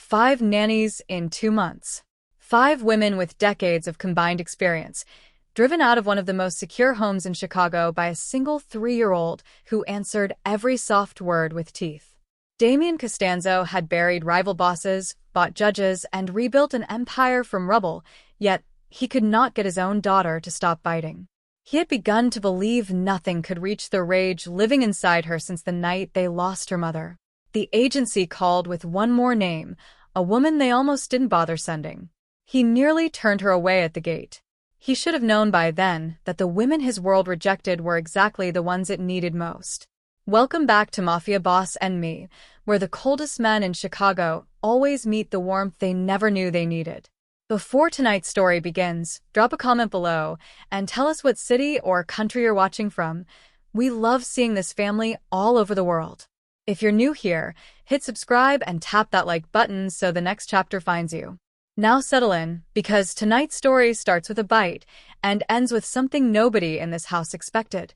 5 nannies in 2 months. 5 women with decades of combined experience, driven out of one of the most secure homes in Chicago by a single 3-year-old who answered every soft word with teeth. Damian Costanzo had buried rival bosses, bought judges, and rebuilt an empire from rubble, yet he could not get his own daughter to stop biting. He had begun to believe nothing could reach the rage living inside her since the night they lost her mother. The agency called with one more name, a woman they almost didn't bother sending. He nearly turned her away at the gate. He should have known by then that the women his world rejected were exactly the ones it needed most. Welcome back to Mafia Boss and Me, where the coldest men in Chicago always meet the warmth they never knew they needed. Before tonight's story begins, drop a comment below and tell us what city or country you're watching from. We love seeing this family all over the world. If you're new here, hit subscribe and tap that like button so the next chapter finds you. Now settle in, because tonight's story starts with a bite and ends with something nobody in this house expected.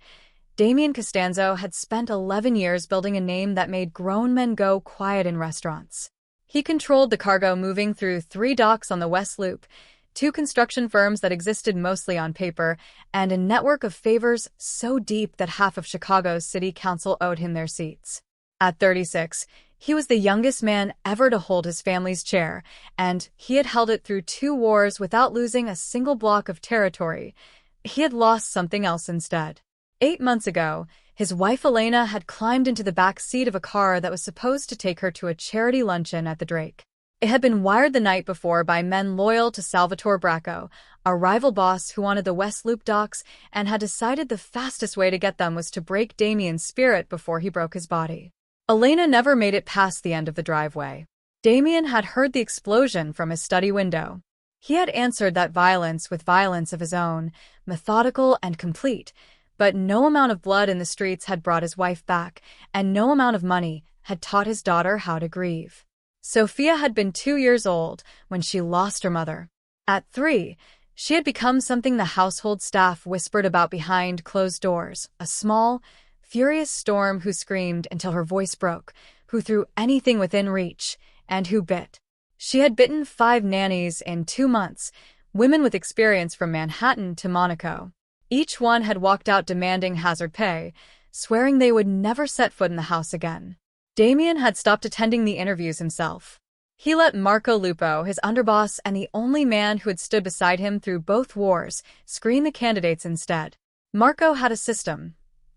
Damian Costanzo had spent 11 years building a name that made grown men go quiet in restaurants. He controlled the cargo moving through 3 docks on the West Loop, 2 construction firms that existed mostly on paper, and a network of favors so deep that half of Chicago's city council owed him their seats. At 36, he was the youngest man ever to hold his family's chair, and he had held it through 2 wars without losing a single block of territory. He had lost something else instead. 8 months ago, his wife Elena had climbed into the back seat of a car that was supposed to take her to a charity luncheon at the Drake. It had been wired the night before by men loyal to Salvatore Bracco, a rival boss who wanted the West Loop docks and had decided the fastest way to get them was to break Damian's spirit before he broke his body. Elena never made it past the end of the driveway. Damian had heard the explosion from his study window. He had answered that violence with violence of his own, methodical and complete, but no amount of blood in the streets had brought his wife back, and no amount of money had taught his daughter how to grieve. Sophia had been 2 years old when she lost her mother. At 3, she had become something the household staff whispered about behind closed doors, a small, furious storm who screamed until her voice broke, who threw anything within reach, and who bit. She had bitten 5 nannies in 2 months, women with experience from Manhattan to Monaco. Each one had walked out demanding hazard pay, swearing they would never set foot in the house again. Damian had stopped attending the interviews himself. He let Marco Lupo, his underboss and the only man who had stood beside him through both wars, screen the candidates instead. Marco had a system.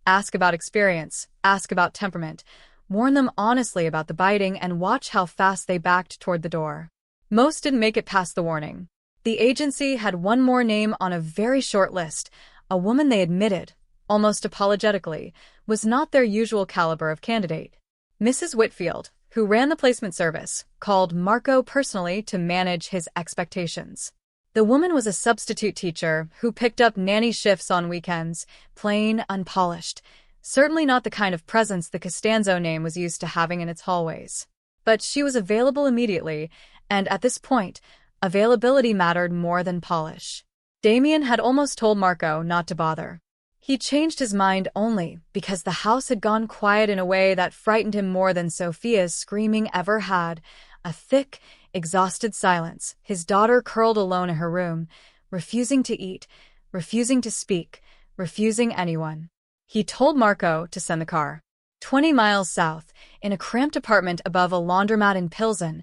Ask about experience, ask about temperament, warn them honestly about the biting, and watch how fast they backed toward the door. Most didn't make it past the warning. The agency had one more name on a very short list. A woman they admitted, almost apologetically, was not their usual caliber of candidate. Mrs. Whitfield, who ran the placement service, called Marco personally to manage his expectations. The woman was a substitute teacher who picked up nanny shifts on weekends, plain, unpolished, certainly not the kind of presence the Costanzo name was used to having in its hallways. But she was available immediately, and at this point, availability mattered more than polish. Damian had almost told Marco not to bother. He changed his mind only because the house had gone quiet in a way that frightened him more than Sophia's screaming ever had. A thick, exhausted silence, his daughter curled alone in her room, refusing to eat, refusing to speak, refusing anyone. He told Marco to send the car. 20 miles south, in a cramped apartment above a laundromat in Pilsen,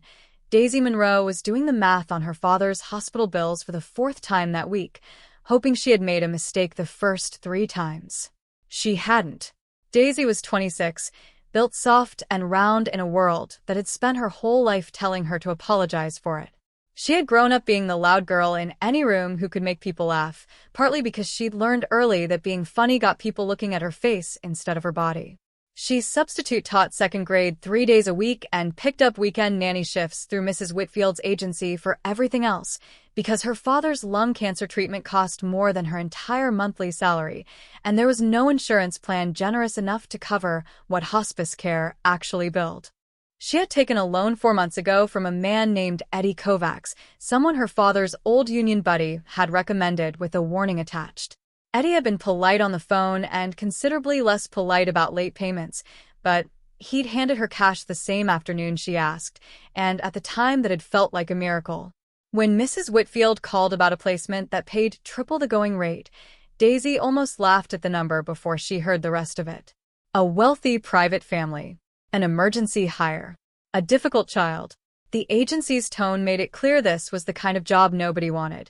Daisy Monroe was doing the math on her father's hospital bills for the 4th time that week, hoping she had made a mistake the first 3 times. She hadn't. Daisy was 26, built soft and round in a world that had spent her whole life telling her to apologize for it. She had grown up being the loud girl in any room who could make people laugh, partly because she'd learned early that being funny got people looking at her face instead of her body. She substitute taught 2nd grade 3 days a week and picked up weekend nanny shifts through Mrs. Whitfield's agency for everything else, because her father's lung cancer treatment cost more than her entire monthly salary, and there was no insurance plan generous enough to cover what hospice care actually billed. She had taken a loan 4 months ago from a man named Eddie Kovacs, someone her father's old union buddy had recommended with a warning attached. Eddie had been polite on the phone and considerably less polite about late payments, but He'd handed her cash the same afternoon she asked, and at the time that had felt like a miracle. When Mrs. Whitfield called about a placement that paid triple the going rate, Daisy almost laughed at the number before she heard the rest of it. A wealthy private family. An emergency hire. A difficult child. The agency's tone made it clear this was the kind of job nobody wanted,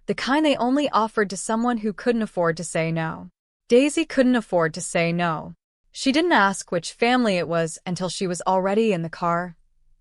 the kind they only offered to someone who couldn't afford to say no. Daisy couldn't afford to say no. She didn't ask which family it was until she was already in the car.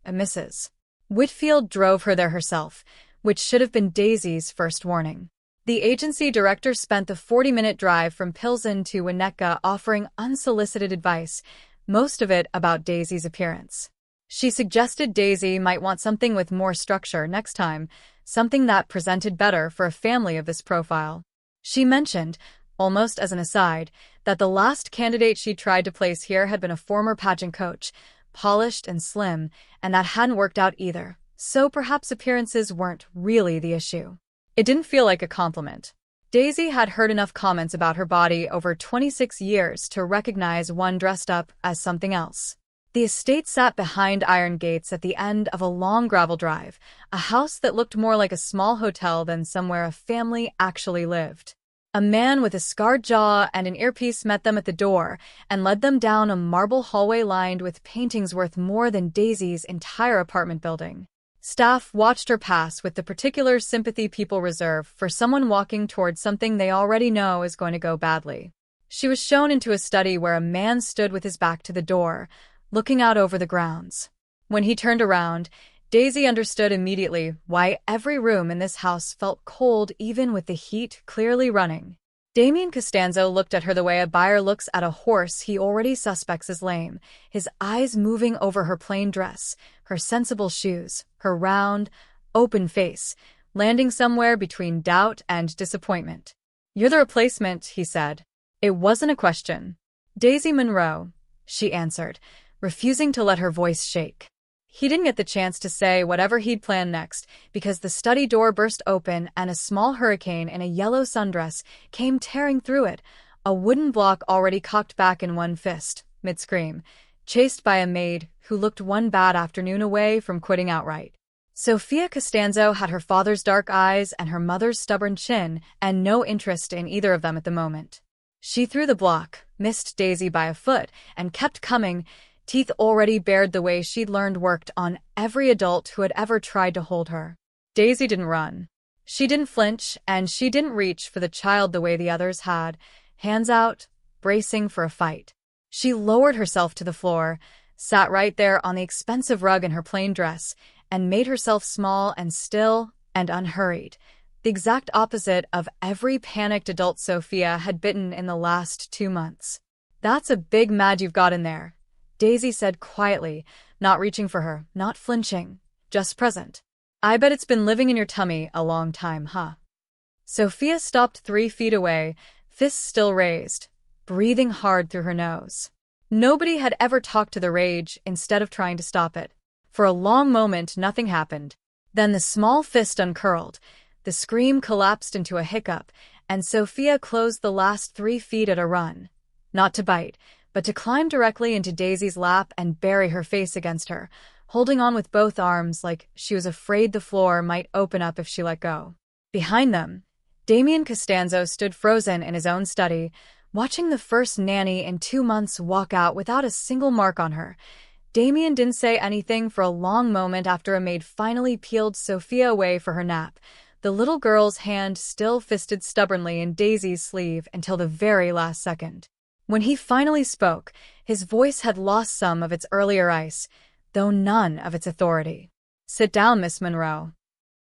Mrs. Whitfield drove her there herself, which should have been Daisy's first warning. The agency director spent the 40-minute drive from Pilsen to Winnetka offering unsolicited advice, most of it about Daisy's appearance. She suggested Daisy might want something with more structure next time, something that presented better for a family of this profile. She mentioned, almost as an aside, that the last candidate she tried to place here had been a former pageant coach, polished and slim, and that hadn't worked out either, so perhaps appearances weren't really the issue. It didn't feel like a compliment. Daisy had heard enough comments about her body over 26 years to recognize one dressed up as something else. The estate sat behind iron gates at the end of a long gravel drive, a house that looked more like a small hotel than somewhere a family actually lived. A man with a scarred jaw and an earpiece met them at the door and led them down a marble hallway lined with paintings worth more than Daisy's entire apartment building. Staff watched her pass with the particular sympathy people reserve for someone walking towards something they already know is going to go badly. She was shown into a study where a man stood with his back to the door, looking out over the grounds. When he turned around, Daisy understood immediately why every room in this house felt cold even with the heat clearly running. Damien Costanzo looked at her the way a buyer looks at a horse he already suspects is lame, his eyes moving over her plain dress, her sensible shoes, her round, open face, landing somewhere between doubt and disappointment. "You're the replacement," he said. It wasn't a question. "Daisy Monroe," she answered, refusing to let her voice shake. He didn't get the chance to say whatever he'd planned next, because the study door burst open and a small hurricane in a yellow sundress came tearing through it, a wooden block already cocked back in one fist, mid-scream, chased by a maid who looked one bad afternoon away from quitting outright. Sophia Costanzo had her father's dark eyes and her mother's stubborn chin, and no interest in either of them at the moment. She threw the block, missed Daisy by a foot, and kept coming, teeth already bared the way she'd learned worked on every adult who had ever tried to hold her. Daisy didn't run. She didn't flinch, and she didn't reach for the child the way the others had, hands out, bracing for a fight. She lowered herself to the floor, sat right there on the expensive rug in her plain dress, and made herself small and still and unhurried, the exact opposite of every panicked adult Sophia had bitten in the last 2 months. "That's a big mad you've got in there," Daisy said quietly, not reaching for her, not flinching, just present. "I bet it's been living in your tummy a long time, huh?" Sophia stopped 3 feet away, fists still raised, breathing hard through her nose. Nobody had ever talked to the rage instead of trying to stop it. For a long moment, nothing happened. Then the small fist uncurled, the scream collapsed into a hiccup, and Sophia closed the last 3 feet at a run. Not to bite, but to climb directly into Daisy's lap and bury her face against her, holding on with both arms like she was afraid the floor might open up if she let go. Behind them, Damien Costanzo stood frozen in his own study, watching the first nanny in 2 months walk out without a single mark on her. Damien didn't say anything for a long moment after a maid finally peeled Sophia away for her nap, the little girl's hand still fisted stubbornly in Daisy's sleeve until the very last second. When he finally spoke, his voice had lost some of its earlier ice, though none of its authority. "Sit down, Miss Monroe."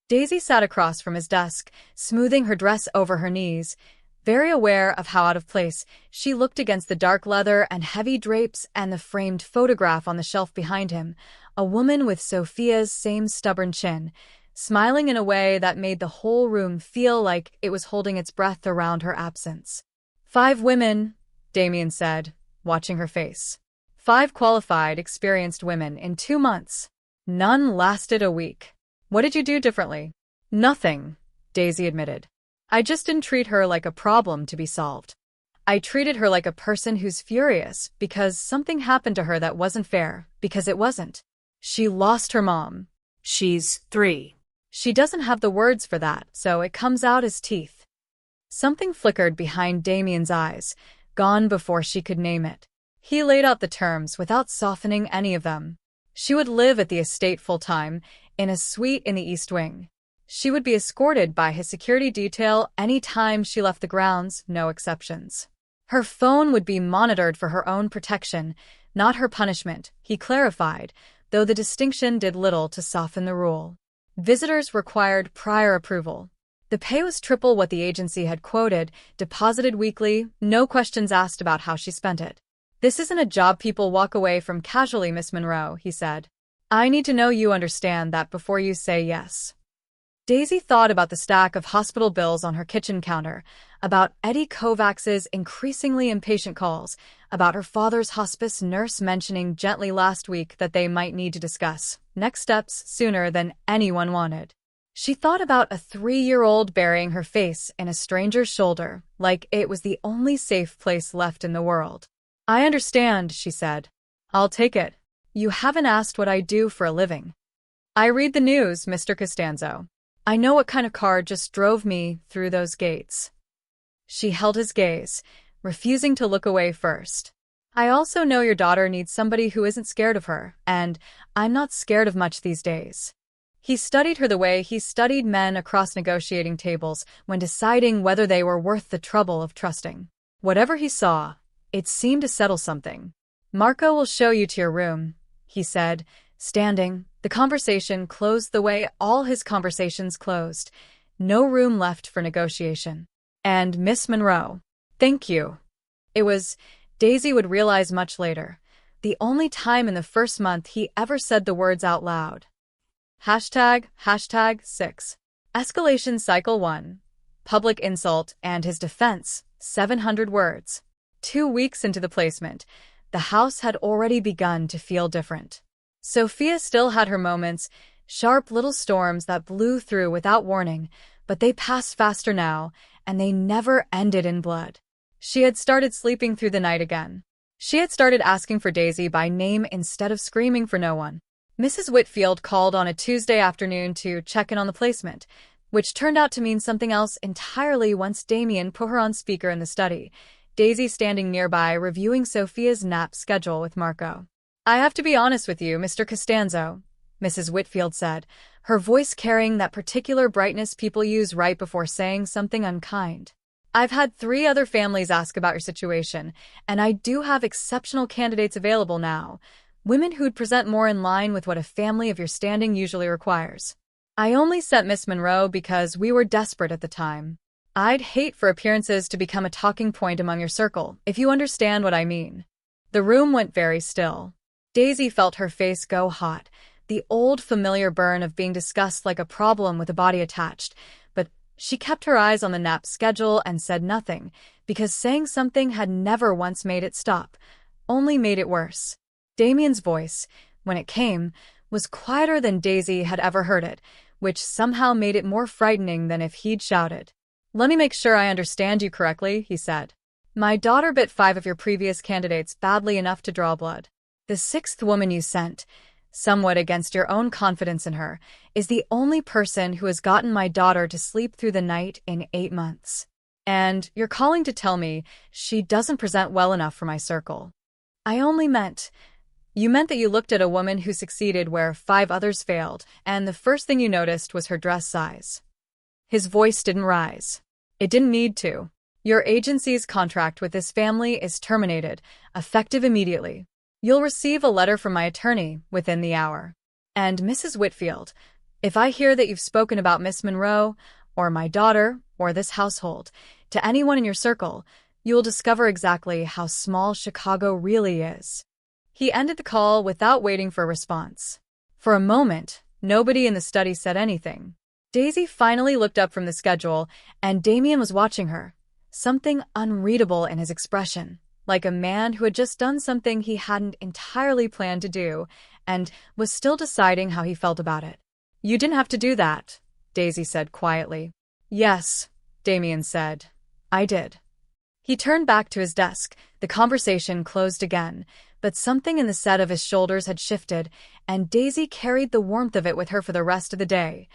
Daisy sat across from his desk, smoothing her dress over her knees. Very aware of how out of place she looked against the dark leather and heavy drapes and the framed photograph on the shelf behind him, a woman with Sophia's same stubborn chin, smiling in a way that made the whole room feel like it was holding its breath around her absence. "5 women," Damien said, watching her face. 5 qualified, experienced women in 2 months. None lasted a week. "What did you do differently?" "Nothing," Daisy admitted. "I just didn't treat her like a problem to be solved. I treated her like a person who's furious because something happened to her that wasn't fair, because it wasn't. She lost her mom. She's 3. She doesn't have the words for that, so it comes out as teeth. Something flickered behind Damien's eyes, gone before she could name it. He laid out the terms without softening any of them. She would live at the estate full-time, in a suite in the East Wing. She would be escorted by his security detail any time she left the grounds, no exceptions. Her phone would be monitored for her own protection, not her punishment, he clarified, though the distinction did little to soften the rule. Visitors required prior approval. The pay was triple what the agency had quoted, deposited weekly, no questions asked about how she spent it. This isn't a job people walk away from casually, Miss Monroe, he said. I need to know you understand that before you say yes. Daisy thought about the stack of hospital bills on her kitchen counter, about Eddie Kovacs's increasingly impatient calls, about her father's hospice nurse mentioning gently last week that they might need to discuss next steps sooner than anyone wanted. She thought about a 3-year-old burying her face in a stranger's shoulder, like it was the only safe place left in the world. I understand, she said. I'll take it. You haven't asked what I do for a living. I read the news, Mr. Costanzo. I know what kind of car just drove me through those gates. She held his gaze, refusing to look away first. I also know your daughter needs somebody who isn't scared of her, and I'm not scared of much these days. He studied her the way he studied men across negotiating tables when deciding whether they were worth the trouble of trusting. Whatever he saw, it seemed to settle something. Marco will show you to your room, he said, standing. The conversation closed the way all his conversations closed. No room left for negotiation. And Miss Monroe. Thank you. It was, Daisy would realize much later, the only time in the first month he ever said the words out loud. #6. Escalation Cycle 1. Public insult and his defense, 700 words. 2 weeks into the placement, the house had already begun to feel different. Sophia still had her moments, sharp little storms that blew through without warning, but they passed faster now, and they never ended in blood. She had started sleeping through the night again. She had started asking for Daisy by name instead of screaming for no one. Mrs. Whitfield called on a Tuesday afternoon to check in on the placement, which turned out to mean something else entirely once Damien put her on speaker in the study, Daisy standing nearby reviewing Sophia's nap schedule with Marco. I have to be honest with you, Mr. Costanzo, Mrs. Whitfield said, her voice carrying that particular brightness people use right before saying something unkind. I've had 3 other families ask about your situation, and I do have exceptional candidates available now, women who'd present more in line with what a family of your standing usually requires. I only sent Miss Monroe because we were desperate at the time. I'd hate for appearances to become a talking point among your circle, if you understand what I mean. The room went very still. Daisy felt her face go hot, the old familiar burn of being discussed like a problem with a body attached, but she kept her eyes on the nap schedule and said nothing, because saying something had never once made it stop, only made it worse. Damien's voice, when it came, was quieter than Daisy had ever heard it, which somehow made it more frightening than if he'd shouted. Let me make sure I understand you correctly, he said. My daughter bit 5 of your previous candidates badly enough to draw blood. The 6th woman you sent, somewhat against your own confidence in her, is the only person who has gotten my daughter to sleep through the night in 8 months. And you're calling to tell me she doesn't present well enough for my circle. I only meant... You meant that you looked at a woman who succeeded where 5 others failed, and the first thing you noticed was her dress size. His voice didn't rise. It didn't need to. Your agency's contract with this family is terminated, effective immediately. You'll receive a letter from my attorney within the hour. And Mrs. Whitfield, if I hear that you've spoken about Miss Monroe, or my daughter, or this household, to anyone in your circle, you'll discover exactly how small Chicago really is. He ended the call without waiting for a response. For a moment, nobody in the study said anything. Daisy finally looked up from the schedule, and Damien was watching her, something unreadable in his expression, like a man who had just done something he hadn't entirely planned to do, and was still deciding how he felt about it. You didn't have to do that, Daisy said quietly. Yes, Damien said. I did. He turned back to his desk. The conversation closed again, but something in the set of his shoulders had shifted, and Daisy carried the warmth of it with her for the rest of the day.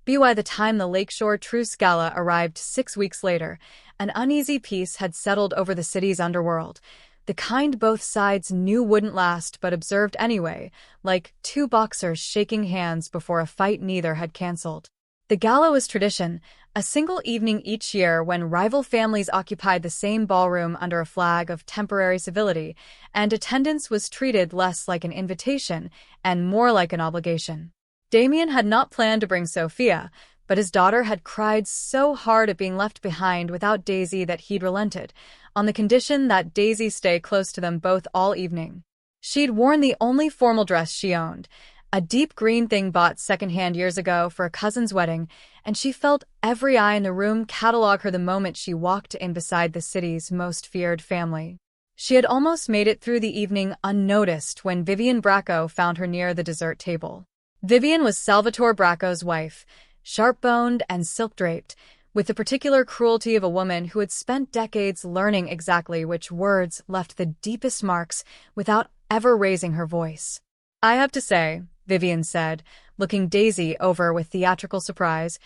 By the time the Lakeshore Truce Gala arrived 6 weeks later, an uneasy peace had settled over the city's underworld, the kind both sides knew wouldn't last but observed anyway, like two boxers shaking hands before a fight neither had cancelled. The gala was tradition, a single evening each year when rival families occupied the same ballroom under a flag of temporary civility, and attendance was treated less like an invitation and more like an obligation. Damien had not planned to bring Sophia, but his daughter had cried so hard at being left behind without Daisy that he'd relented, on the condition that Daisy stay close to them both all evening. She'd worn the only formal dress she owned, a deep green thing bought secondhand years ago for a cousin's wedding, and she felt every eye in the room catalog her the moment she walked in beside the city's most feared family. She had almost made it through the evening unnoticed when Vivian Bracco found her near the dessert table. Vivian was Salvatore Bracco's wife, sharp-boned and silk-draped, with the particular cruelty of a woman who had spent decades learning exactly which words left the deepest marks without ever raising her voice. "I have to say," Vivian said, looking Daisy over with theatrical surprise,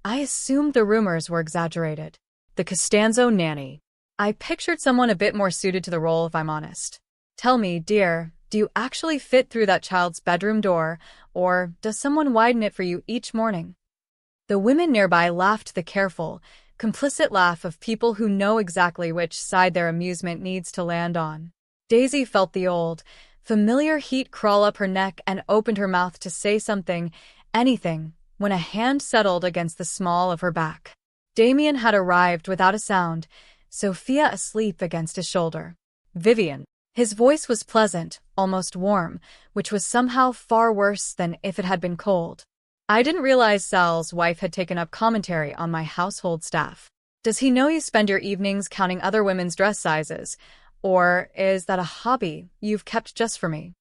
"I assumed the rumors were exaggerated. The Costanzo nanny. I pictured someone a bit more suited to the role, if I'm honest. Tell me, dear, do you actually fit through that child's bedroom door, or does someone widen it for you each morning?" The women nearby laughed the careful, complicit laugh of people who know exactly which side their amusement needs to land on. Daisy felt the old, familiar heat crawl up her neck and opened her mouth to say something, anything, when a hand settled against the small of her back. Damien had arrived without a sound, Sophia asleep against his shoulder. "Vivian." His voice was pleasant, almost warm, which was somehow far worse than if it had been cold. "I didn't realize Sal's wife had taken up commentary on my household staff. Does he know you spend your evenings counting other women's dress sizes? Or is that a hobby you've kept just for me?"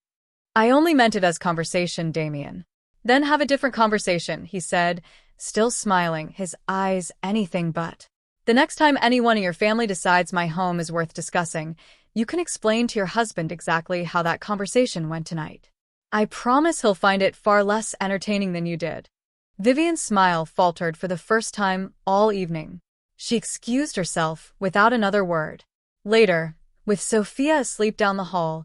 "I only meant it as conversation, Damien." "Then have a different conversation," he said, still smiling, his eyes anything but. "The next time anyone in your family decides my home is worth discussing, you can explain to your husband exactly how that conversation went tonight. I promise he'll find it far less entertaining than you did." Vivian's smile faltered for the first time all evening. She excused herself without another word. Later, with Sophia asleep down the hall,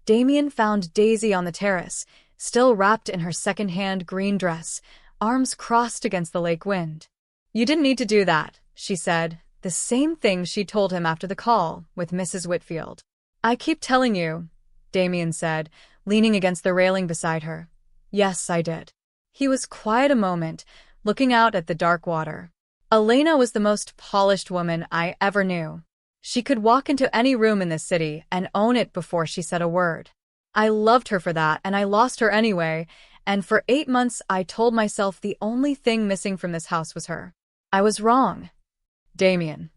Damien found Daisy on the terrace, still wrapped in her second-hand green dress, arms crossed against the lake wind. "You didn't need to do that," she said, the same thing she told him after the call with Mrs. Whitfield. "I keep telling you," Damien said, leaning against the railing beside her. "Yes, I did." He was quiet a moment, looking out at the dark water. "Elena was the most polished woman I ever knew. She could walk into any room in this city and own it before she said a word. I loved her for that, and I lost her anyway, and for 8 months I told myself the only thing missing from this house was her. I was wrong. Damien.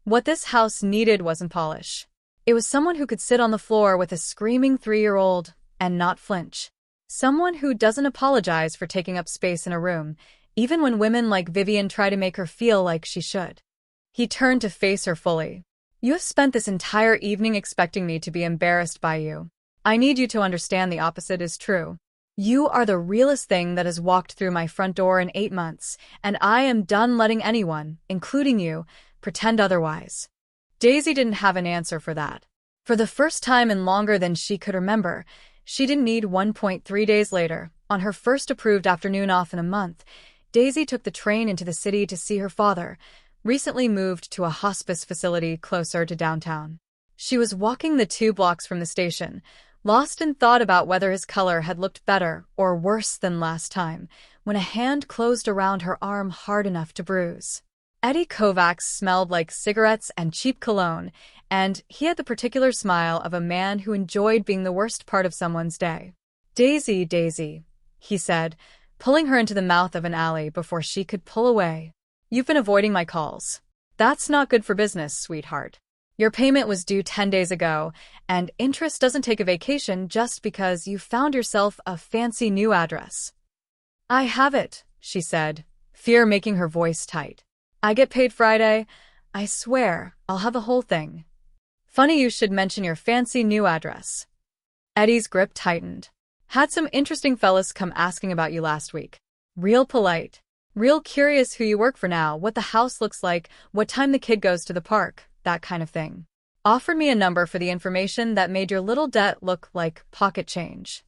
What this house needed wasn't polish. It was someone who could sit on the floor with a screaming 3-year-old and not flinch. Someone who doesn't apologize for taking up space in a room, even when women like Vivian try to make her feel like she should." He turned to face her fully. "You have spent this entire evening expecting me to be embarrassed by you. I need you to understand the opposite is true. You are the realest thing that has walked through my front door in 8 months, and I am done letting anyone, including you, pretend otherwise." Daisy didn't have an answer for that. For the first time in longer than she could remember, she didn't need 1.3 days later, on her first approved afternoon off in a month, Daisy took the train into the city to see her father, recently moved to a hospice facility closer to downtown. She was walking the 2 blocks from the station, lost in thought about whether his color had looked better or worse than last time, when a hand closed around her arm hard enough to bruise. Eddie Kovacs smelled like cigarettes and cheap cologne, and he had the particular smile of a man who enjoyed being the worst part of someone's day. "Daisy, Daisy," he said, pulling her into the mouth of an alley before she could pull away. "You've been avoiding my calls. That's not good for business, sweetheart. Your payment was due 10 days ago, and interest doesn't take a vacation just because you found yourself a fancy new address." "I have it," she said, fear making her voice tight. "I get paid Friday. I swear I'll have the whole thing. Funny you should mention your fancy new address. Eddie's grip tightened. Had some interesting fellas come asking about you last week. Real polite. Real curious who you work for now, what the house looks like, what time the kid goes to the park, that kind of thing. Offered me a number for the information that made your little debt look like pocket change.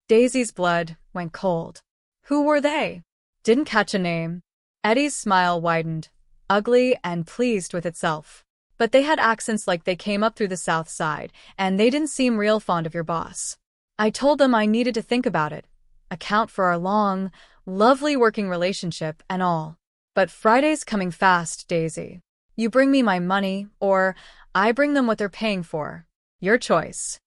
Daisy's blood went cold. Who were they? Didn't catch a name. Eddie's smile widened, ugly and pleased with itself. But they had accents like they came up through the South Side, and they didn't seem real fond of your boss. I told them I needed to think about it, account for our long, lovely working relationship and all. But Friday's coming fast, Daisy. You bring me my money, or I bring them what they're paying for. Your choice.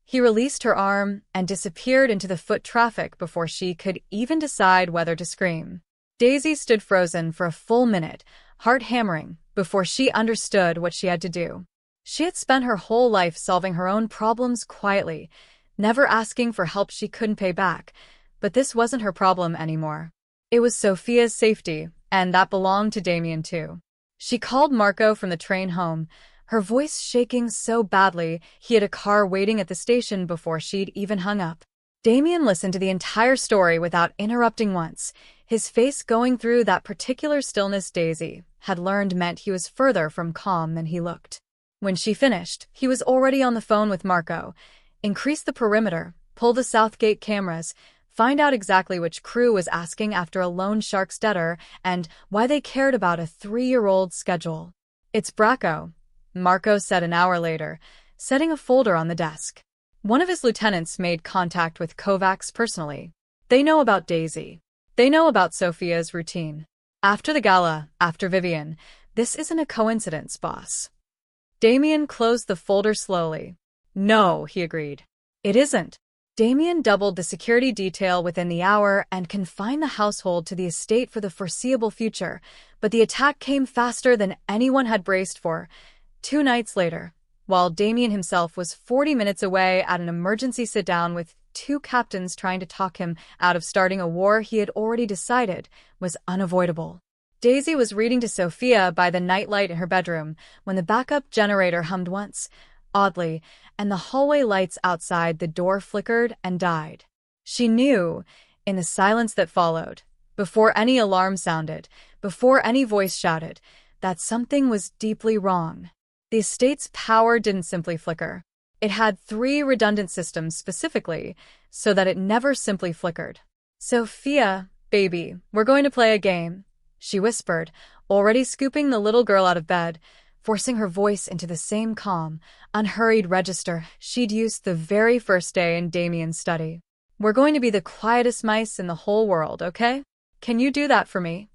He released her arm and disappeared into the foot traffic before she could even decide whether to scream. Daisy stood frozen for a full minute, heart hammering, before she understood what she had to do. She had spent her whole life solving her own problems quietly, never asking for help she couldn't pay back, but this wasn't her problem anymore. It was Sophia's safety, and that belonged to Damien too. She called Marco from the train home, her voice shaking so badly he had a car waiting at the station before she'd even hung up. Damien listened to the entire story without interrupting once, his face going through that particular stillness Daisy had learned meant he was further from calm than he looked. When she finished, he was already on the phone with Marco. Increase the perimeter, pull the Southgate cameras, find out exactly which crew was asking after a loan shark's debtor and why they cared about a 3-year-old schedule. It's Bracco, Marco said an hour later, setting a folder on the desk. One of his lieutenants made contact with Kovacs personally. They know about Daisy. They know about Sophia's routine. After the gala, after Vivian, this isn't a coincidence, boss. Damien closed the folder slowly. No, he agreed. It isn't. Damien doubled the security detail within the hour and confined the household to the estate for the foreseeable future, but the attack came faster than anyone had braced for. 2 nights later, while Damien himself was 40 minutes away at an emergency sit-down with 2 captains trying to talk him out of starting a war he had already decided was unavoidable. Daisy was reading to Sophia by the nightlight in her bedroom when the backup generator hummed once, oddly, and the hallway lights outside the door flickered and died. She knew, in the silence that followed, before any alarm sounded, before any voice shouted, that something was deeply wrong. The estate's power didn't simply flicker. It had 3 redundant systems specifically, so that it never simply flickered. Sophia, baby, we're going to play a game, she whispered, already scooping the little girl out of bed, forcing her voice into the same calm, unhurried register she'd used the very first day in Damien's study. We're going to be the quietest mice in the whole world, okay? Can you do that for me?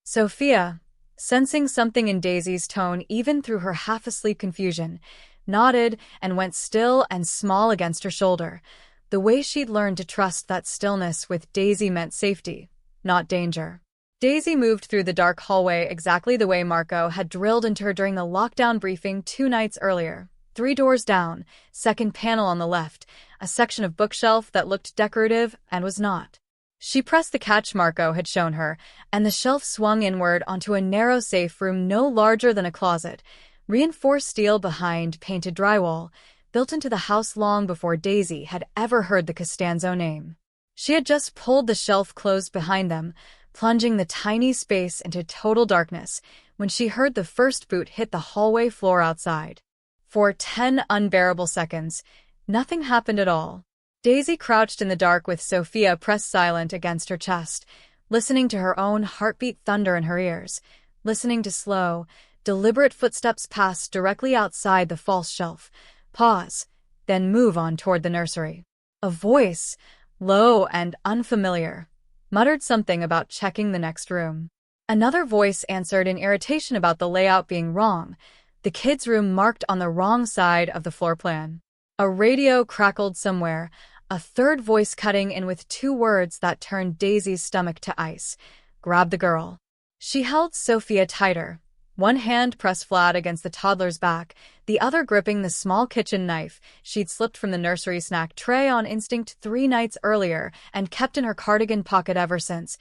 Sophia, sensing something in Daisy's tone even through her half-asleep confusion, nodded and went still and small against her shoulder. The way she'd learned to trust that stillness with Daisy meant safety, not danger. Daisy moved through the dark hallway exactly the way Marco had drilled into her during the lockdown briefing 2 nights earlier. 3 doors down, second panel on the left, a section of bookshelf that looked decorative and was not. She pressed the catch Marco had shown her, and the shelf swung inward onto a narrow safe room no larger than a closet, reinforced steel behind painted drywall, built into the house long before Daisy had ever heard the Costanzo name. She had just pulled the shelf closed behind them, plunging the tiny space into total darkness, when she heard the first boot hit the hallway floor outside. For 10 unbearable seconds, nothing happened at all. Daisy crouched in the dark with Sophia pressed silent against her chest, listening to her own heartbeat thunder in her ears, listening to slow, deliberate footsteps pass directly outside the false shelf, pause, then move on toward the nursery. A voice, low and unfamiliar, muttered something about checking the next room. Another voice answered in irritation about the layout being wrong, the kids' room marked on the wrong side of the floor plan. A radio crackled somewhere, a third voice cutting in with 2 words that turned Daisy's stomach to ice. Grab the girl. She held Sophia tighter, one hand pressed flat against the toddler's back, the other gripping the small kitchen knife she'd slipped from the nursery snack tray on instinct 3 nights earlier and kept in her cardigan pocket ever since,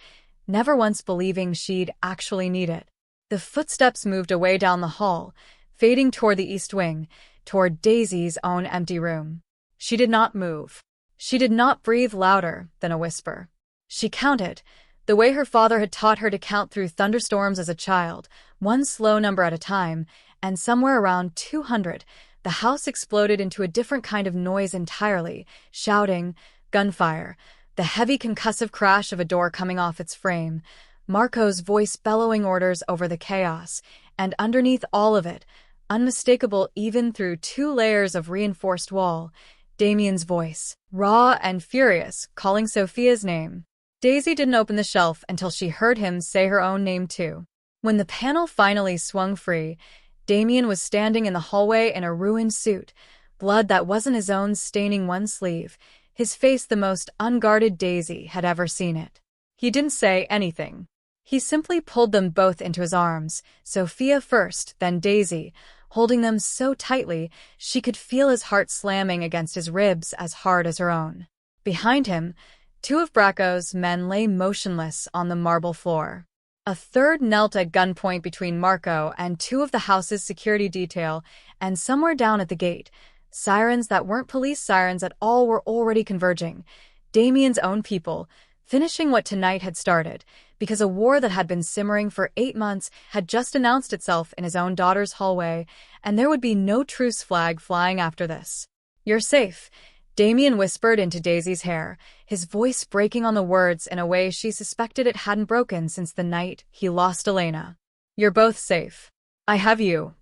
never once believing she'd actually need it. The footsteps moved away down the hall, fading toward the east wing, toward Daisy's own empty room. She did not move. She did not breathe louder than a whisper. She counted, the way her father had taught her to count through thunderstorms as a child, one slow number at a time, and somewhere around 200, the house exploded into a different kind of noise entirely, shouting, gunfire, the heavy concussive crash of a door coming off its frame, Marco's voice bellowing orders over the chaos, and underneath all of it, unmistakable even through 2 layers of reinforced wall, Damien's voice, raw and furious, calling Sophia's name. Daisy didn't open the shelf until she heard him say her own name too. When the panel finally swung free, Damien was standing in the hallway in a ruined suit, blood that wasn't his own staining one sleeve, his face the most unguarded Daisy had ever seen it. He didn't say anything. He simply pulled them both into his arms, Sophia first, then Daisy, holding them so tightly she could feel his heart slamming against his ribs as hard as her own. Behind him, 2 of Bracco's men lay motionless on the marble floor. A third knelt at gunpoint between Marco and 2 of the house's security detail, and somewhere down at the gate, sirens that weren't police sirens at all were already converging. Damien's own people, finishing what tonight had started, because a war that had been simmering for 8 months had just announced itself in his own daughter's hallway, and there would be no truce flag flying after this. "You're safe," Damien whispered into Daisy's hair, his voice breaking on the words in a way she suspected it hadn't broken since the night he lost Elena. "You're both safe. I have you."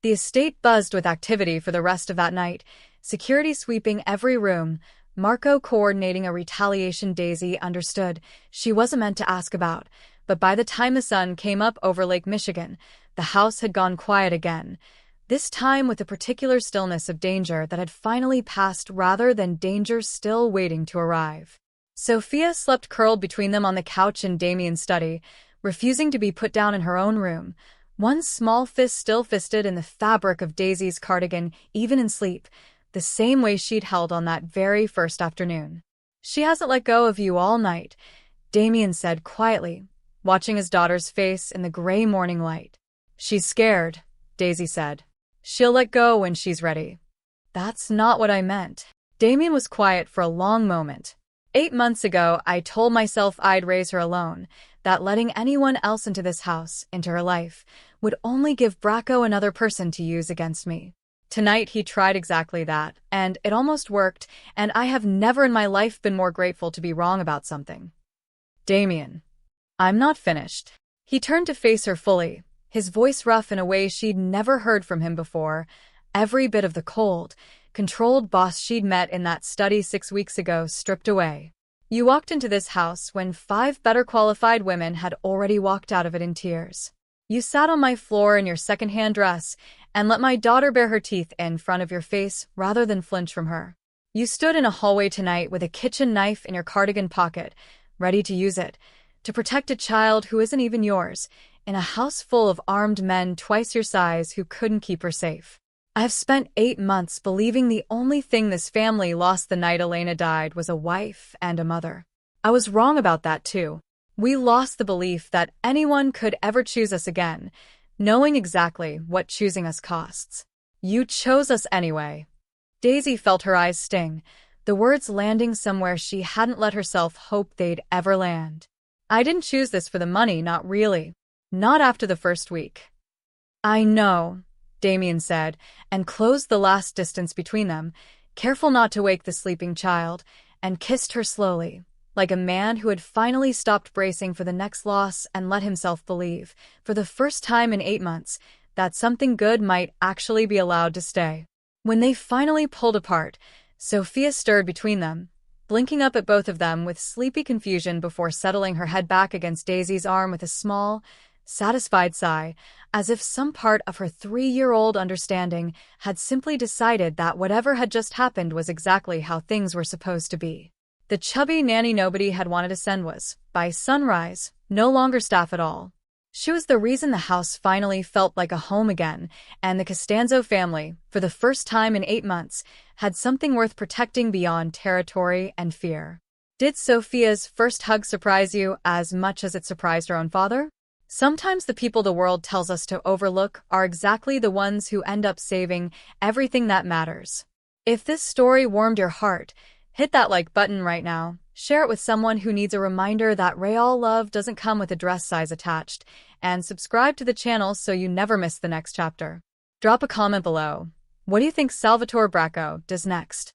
The estate buzzed with activity for the rest of that night, security sweeping every room, Marco coordinating a retaliation Daisy understood she wasn't meant to ask about, but by the time the sun came up over Lake Michigan, the house had gone quiet again, this time with a particular stillness of danger that had finally passed rather than danger still waiting to arrive. Sophia slept curled between them on the couch in Damien's study, refusing to be put down in her own room, one small fist still fisted in the fabric of Daisy's cardigan even in sleep, the same way she'd held on that very first afternoon. "She hasn't let go of you all night," Damien said quietly, watching his daughter's face in the gray morning light. "She's scared," Daisy said. "She'll let go when she's ready." "That's not what I meant." Damien was quiet for a long moment. 8 months ago, I told myself I'd raise her alone, that letting anyone else into this house, into her life, would only give Bracco another person to use against me. Tonight he tried exactly that, and it almost worked, and I have never in my life been more grateful to be wrong about something. "Damien, I'm not finished." He turned to face her fully, his voice rough in a way she'd never heard from him before, every bit of the cold, controlled boss she'd met in that study 6 weeks ago stripped away. "You walked into this house when 5 better qualified women had already walked out of it in tears. You sat on my floor in your second-hand dress and let my daughter bare her teeth in front of your face rather than flinch from her. You stood in a hallway tonight with a kitchen knife in your cardigan pocket, ready to use it, to protect a child who isn't even yours, in a house full of armed men twice your size who couldn't keep her safe. I have spent 8 months believing the only thing this family lost the night Elena died was a wife and a mother. I was wrong about that too. We lost the belief that anyone could ever choose us again, knowing exactly what choosing us costs. You chose us anyway." Daisy felt her eyes sting, the words landing somewhere she hadn't let herself hope they'd ever land. "I didn't choose this for the money, not really. Not after the first week." "I know," Damien said, and closed the last distance between them, careful not to wake the sleeping child, and kissed her slowly, like a man who had finally stopped bracing for the next loss and let himself believe, for the first time in 8 months, that something good might actually be allowed to stay. When they finally pulled apart, Sophia stirred between them, blinking up at both of them with sleepy confusion before settling her head back against Daisy's arm with a small, satisfied sigh, as if some part of her 3-year-old understanding had simply decided that whatever had just happened was exactly how things were supposed to be. The chubby nanny nobody had wanted to send was, by sunrise, no longer staff at all. She was the reason the house finally felt like a home again, and the Costanzo family, for the first time in 8 months, had something worth protecting beyond territory and fear. Did Sophia's first hug surprise you as much as it surprised her own father? Sometimes the people the world tells us to overlook are exactly the ones who end up saving everything that matters. If this story warmed your heart, hit that like button right now. Share it with someone who needs a reminder that real love doesn't come with a dress size attached, and subscribe to the channel so you never miss the next chapter. Drop a comment below. What do you think Salvatore Bracco does next?